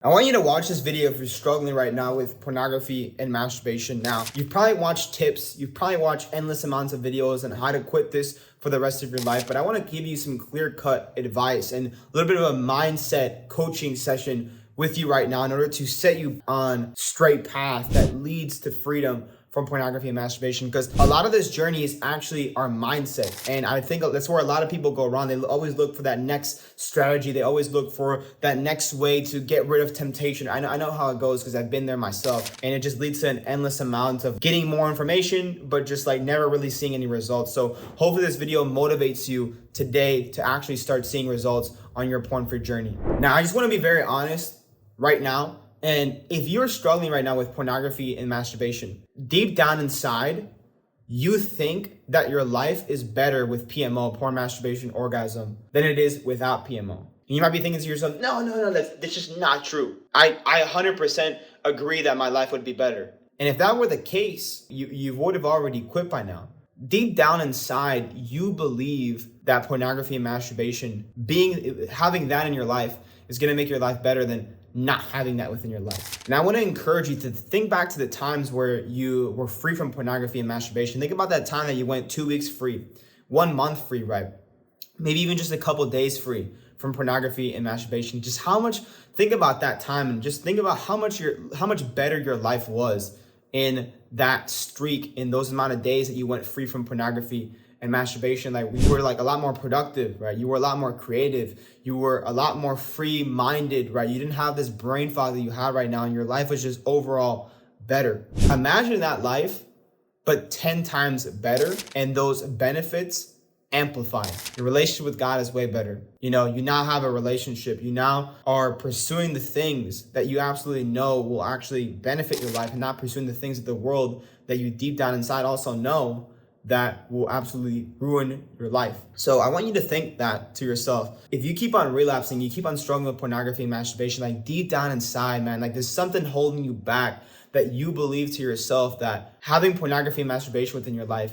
I want you to watch this video if you're struggling right now with pornography and masturbation. Now, you've probably watched tips, you've probably watched endless amounts of videos on how to quit this for the rest of your life, but I want to give you some clear-cut advice and a little bit of a mindset coaching session with you right now in order to set you on straight path that leads to freedom from pornography and masturbation, because a lot of this journey is actually our mindset. And I think that's where a lot of people go wrong. They always look for that next strategy. They always look for that next way to get rid of temptation. I know how it goes because I've been there myself. And it just leads to an endless amount of getting more information, but just like never really seeing any results. So hopefully this video motivates you today to actually start seeing results on your porn-free journey. Now, I just want to be very honest right now. And if you're struggling right now with pornography and masturbation, deep down inside, you think that your life is better with PMO, porn, masturbation, orgasm, than it is without PMO. And you might be thinking to yourself, no, that's just not true. I 100% agree that my life would be better. And if that were the case, you would have already quit by now. Deep down inside, you believe that pornography and masturbation, having that in your life is going to make your life better than not having that within your life. And I want to encourage you to think back to the times where you were free from pornography and masturbation. Think about that time that you went 2 weeks free, 1 month free, right? Maybe even just a couple days free from pornography and masturbation. Think about that time and just think about how much better your life was in that streak, in those amount of days that you went free from pornography and masturbation. Like, you were like a lot more productive, right? You were a lot more creative. You were a lot more free-minded, right? You didn't have this brain fog that you have right now, and your life was just overall better. Imagine that life, but 10 times better, and those benefits amplified. Your relationship with God is way better. You now have a relationship. You now are pursuing the things that you absolutely know will actually benefit your life, and not pursuing the things of the world that you deep down inside also know that will absolutely ruin your life. So I want you to think that to yourself. If you keep on relapsing, you keep on struggling with pornography and masturbation, like deep down inside, man, like there's something holding you back, that you believe to yourself that having pornography and masturbation within your life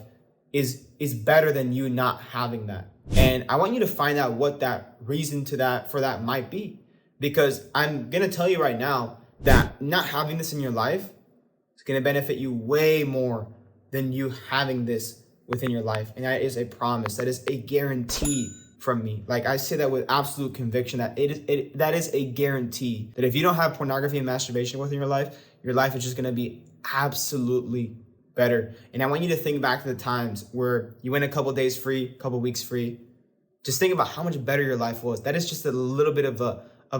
is better than you not having that. And I want you to find out what that reason for that might be. Because I'm going to tell you right now that not having this in your life is going to benefit you way more than you having this within your life. And that is a promise. That is a guarantee from me. Like, I say that with absolute conviction, that that is a guarantee that if you don't have pornography and masturbation within your life is just going to be absolutely better. And I want you to think back to the times where you went a couple days free, a couple weeks free. Just think about how much better your life was. That is just a little bit of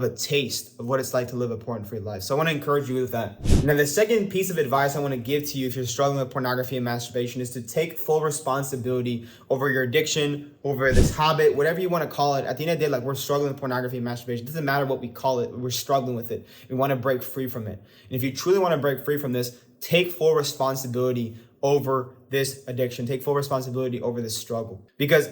a taste of what it's like to live a porn-free life. So I want to encourage you with that. Now, the second piece of advice I want to give to you if you're struggling with pornography and masturbation is to take full responsibility over your addiction, over this habit, whatever you want to call it. At the end of the day, like, we're struggling with pornography and masturbation. It doesn't matter what we call it. We're struggling with it. We want to break free from it. And if you truly want to break free from this, take full responsibility over this addiction. Take full responsibility over this struggle. Because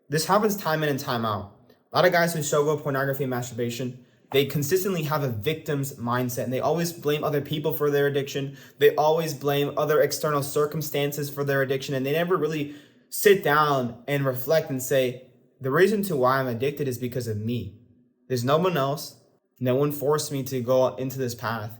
this happens time in and time out. A lot of guys who struggle with pornography and masturbation, they consistently have a victim's mindset, and they always blame other people for their addiction. They always blame other external circumstances for their addiction, and they never really sit down and reflect and say, the reason to why I'm addicted is because of me. There's no one else. No one forced me to go into this path.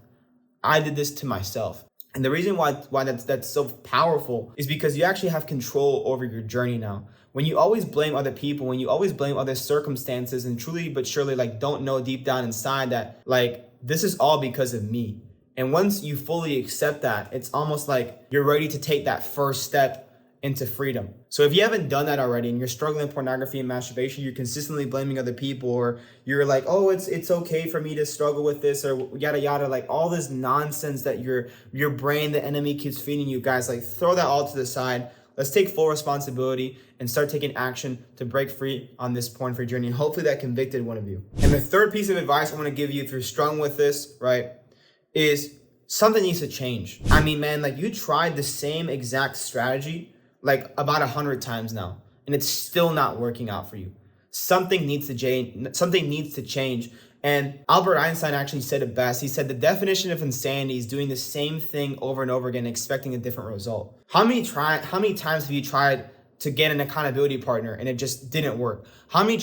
I did this to myself. And the reason why that's so powerful is because you actually have control over your journey now. When you always blame other people, when you always blame other circumstances, and truly but surely like don't know deep down inside that like this is all because of me. And once you fully accept that, it's almost like you're ready to take that first step into freedom. So if you haven't done that already and you're struggling with pornography and masturbation, you're consistently blaming other people, or you're like, oh, it's okay for me to struggle with this, or yada yada, like all this nonsense that your brain, the enemy, keeps feeding you. Guys, like, throw that all to the side. Let's take full responsibility and start taking action to break free on this porn-free journey. And hopefully that convicted one of you. And the third piece of advice I want to give you if you're struggling with this, right, is something needs to change. I mean, man, like, you tried the same exact strategy like about 100 times now, and it's still not working out for you. Something needs to change. And Albert Einstein actually said it best. He said the definition of insanity is doing the same thing over and over again, expecting a different result. How many times have you tried to get an accountability partner and it just didn't work? How many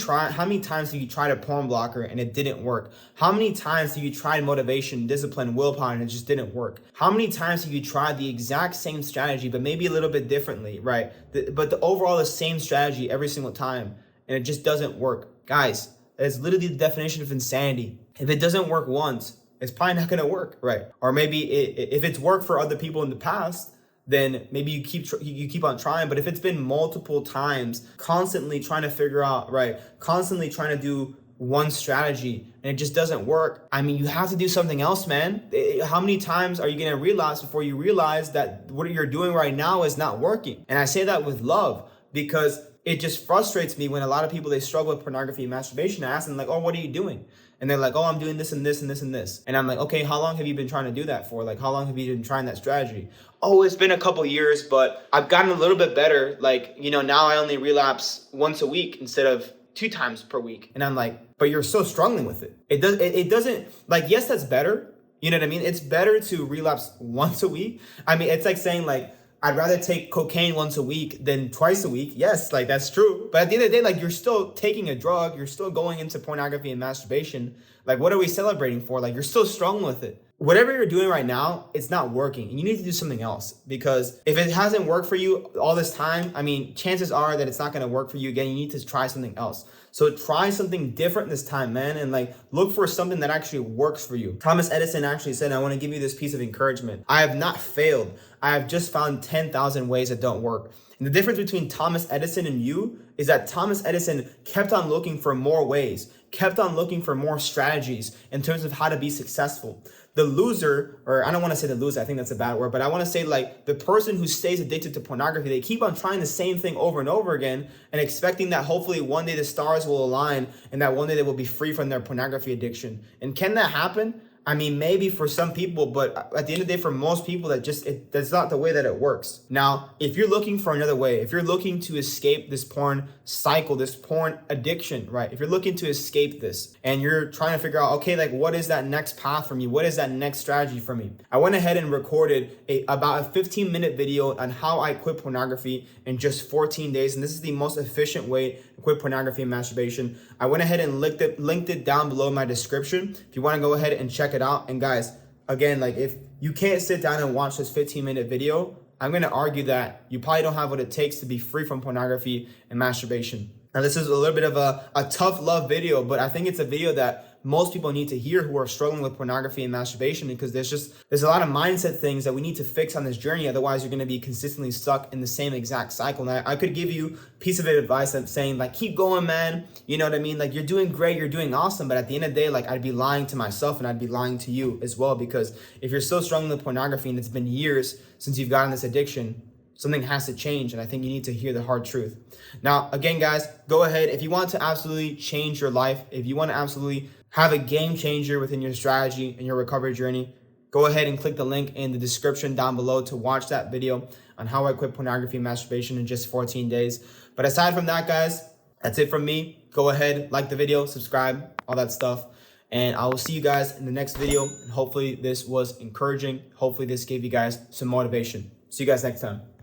times have you tried a porn blocker and it didn't work? How many times have you tried motivation, discipline, willpower, and it just didn't work? How many times have you tried the exact same strategy, but maybe a little bit differently, right? But the overall the same strategy every single time, and it just doesn't work. Guys, that is literally the definition of insanity. If it doesn't work once, it's probably not gonna work, right? Or maybe if it's worked for other people in the past, then maybe you keep on trying. But if it's been multiple times, constantly trying to figure out, right, constantly trying to do one strategy and it just doesn't work, I mean, you have to do something else, man. How many times are you gonna relapse before you realize that what you're doing right now is not working? And I say that with love, because it just frustrates me when a lot of people, they struggle with pornography and masturbation. I ask them like, oh, what are you doing? And they're like, oh, I'm doing this and this and this and this. And I'm like, okay, how long have you been trying to do that for? Like, how long have you been trying that strategy? Oh, it's been a couple years, but I've gotten a little bit better. Like, you know, now I only relapse once a week instead of 2 times per week. And I'm like, but you're still struggling with it. It doesn't, like, yes, that's better. You know what I mean? It's better to relapse once a week. I mean, it's like saying like, I'd rather take cocaine once a week than twice a week. Yes, like that's true. But at the end of the day, like you're still taking a drug. You're still going into pornography and masturbation. Like, what are we celebrating for? Like, you're still struggling with it. Whatever you're doing right now, it's not working. And you need to do something else, because if it hasn't worked for you all this time, I mean, chances are that it's not going to work for you again. You need to try something else. So try something different this time, man. And like, look for something that actually works for you. Thomas Edison actually said, I want to give you this piece of encouragement. I have not failed. I have just found 10,000 ways that don't work. And the difference between Thomas Edison and you is that Thomas Edison kept on looking for more ways, kept on looking for more strategies in terms of how to be successful. The loser, or I don't want to say the loser, I think that's a bad word, but I want to say like the person who stays addicted to pornography, they keep on trying the same thing over and over again and expecting that hopefully one day the stars will align and that one day they will be free from their pornography addiction. And can that happen? I mean, maybe for some people, but at the end of the day, for most people, that's not the way that it works. Now, if you're looking for another way, if you're looking to escape this porn cycle, this porn addiction, right? If you're looking to escape this and you're trying to figure out, okay, like what is that next path for me? What is that next strategy for me? I went ahead and recorded about a 15-minute video on how I quit pornography in just 14 days. And this is the most efficient way to quit pornography and masturbation. I went ahead and linked it down below in my description. If you want to go ahead and check it out. And guys, again, like if you can't sit down and watch this 15-minute video, I'm going to argue that you probably don't have what it takes to be free from pornography and masturbation. Now, this is a little bit of a tough love video, but I think it's a video that most people need to hear who are struggling with pornography and masturbation, because there's a lot of mindset things that we need to fix on this journey. Otherwise, you're going to be consistently stuck in the same exact cycle. Now, I could give you a piece of advice of saying like, keep going, man. You know what I mean? Like, you're doing great. You're doing awesome. But at the end of the day, like, I'd be lying to myself and I'd be lying to you as well, because if you're still struggling with pornography and it's been years since you've gotten this addiction, something has to change, and I think you need to hear the hard truth. Now, again, guys, go ahead. If you want to absolutely change your life, if you want to absolutely have a game changer within your strategy and your recovery journey, go ahead and click the link in the description down below to watch that video on how I quit pornography and masturbation in just 14 days. But aside from that, guys, that's it from me. Go ahead, like the video, subscribe, all that stuff. And I will see you guys in the next video. And hopefully this was encouraging. Hopefully this gave you guys some motivation. See you guys next time.